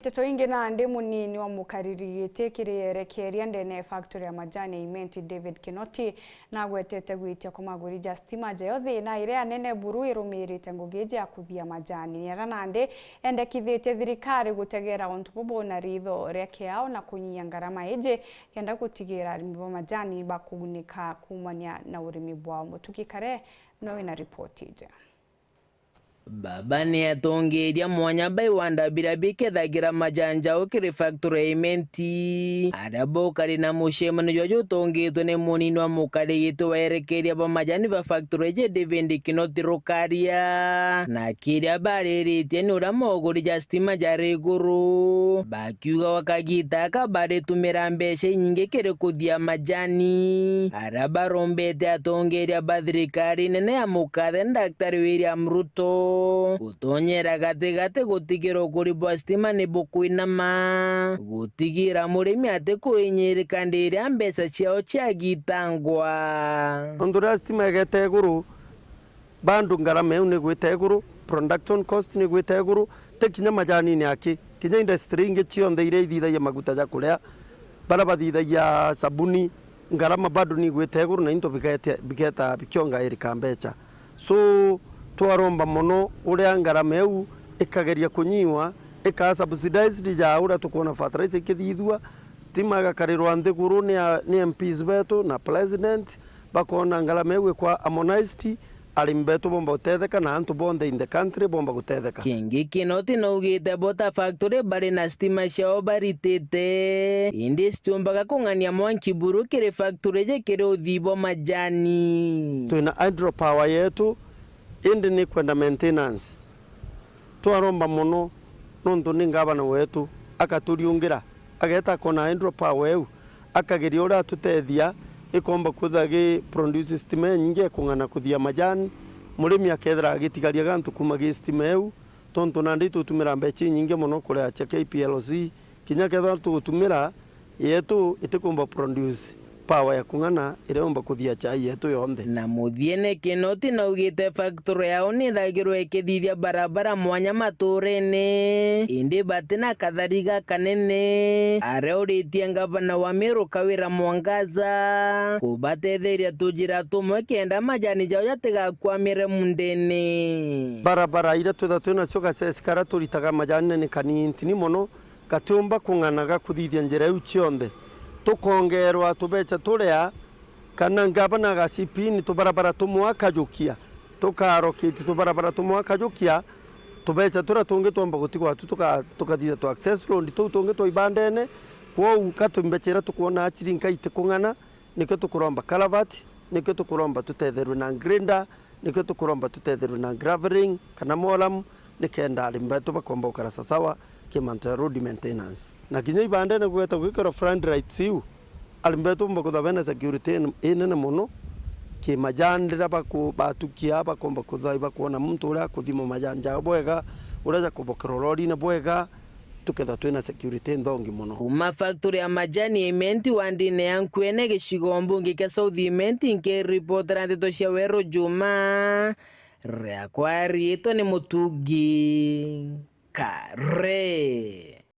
Teto ingi na ndi munini wa mukariri yerekeria ndene factory ya majani imenti David Kinoti na gwetete gwitia kumagurija stima jeothi na ire anene buru irumirite ngugeje ya kuthia majani nera nande endekithite thirikari gutegera ontu bobo na ritho reke yao na kunyia ngarama eje kenda gutigira arimi ba majani bakugunika kumania na urimi bwao mutukikare no ina report ije. Baba ni atongeria mwanya bai wanda birabike thagira majanja ukiri factory imenti arabo kari na mushemano jojo tongitwe ne munini wa mukari gitu waerekeria ba majani ba factory je David Kinoti rukaria na kiria bariritie ni uramoguri justima jari guru bakiuga wakagitaka bare tumira mbeshe nyinge kere kuthia majani araba rombete atongeria bathirikari nene ya mukathe Daktari William Ruto gutonyera gatigate gutigiro kuri bwa stima ni bukwinama gutigira murimi ate kuinyirika ndire mbesa ciao ciagitangwa ondura stima gete guru bandu ngarama eu ni gwite guru production cost ni gwite guru tekinya majani ni aki kinya industry inge cionthe ire ithithagia maguta ja kuria bara bathithagia sabuni ngarama bado ni gwite guru na into bigeta bikionga irika mbecha so twaromba mono uria ngarama eu ikageria kunyiwa ikasubsidize ja ura tukona fertilizer ikithithua stima gakarirwa nthi guru ni MPs betu na president bakona ngarama eu kwa harmonized alimbetu bomba gutetheka na antu bonde in the country bomba gutetheka. Kingi Kinoti naugite bota factory bari na stima ciao baritete indi citumbaga kung'ania mwanki buru kiri factory je kiri uthibo majani twina hydropower yetu indi ni kwenda maintenance twaromba muno nontu ni ngavana wetu akaturiungira ageta kona hydropower eu akageria uria tutethia ikomba kuthagi produce stima nyingi kung'ana kuthia majani murimi akethira agitigaria gantu kuma stima eu tontu nandi tutumira mbechi nyingi muno kuria cha KPLC kinya ketha tutumira yetu itikumba produce power ya kung'ana ireomba kuthia chai yetu yonthe na muthiene Kinoti naugite factory yao ni thagirwe ikithithia barabara mwanya maturene indi batina kathariga kanene areuritie ngavana wa Meru Kawira Mwangaza kubatetheria tujira tumwe kenda majani jao yatigakwamire mundene barabara ira twina cio gacesikara turitaga majani ni kanintini muno gatumba kung'anaga kuthithia njira eu cionthe tukongerwa tubecha turia kana ngavana gasipini tubarabara tumwakajukia tukarokiti tubarabara tumwakajukia tubecha tura tungi tomba gutigwa tukathitha tu access road tungi ibandene kwou katumbechera tukuona achirinka ite kung'ana nikyo tukuromba kalavati nikyo tukuromba tutetherwe na grinder nikyo tukuromba tutetherwe na graveling kana molam nikenda alimbetu bakomba ukara sasawa kimanto road maintenance na kinya ibandene gweta gwikora front rights iu alimbetu mba kuthabena security inene muno ki majandira batukia bakomba kuthaiba kuona muntu uria kuthima majanja bwega uraja kubokera rori na bwega tuketha twina security ndongi muno kuma factory ya majani imenti wandine yankwene gicigo mbunge kia South Imenti nke reportera ndeto cia Weru Juma ria kwari ito ni Mutugi Kare.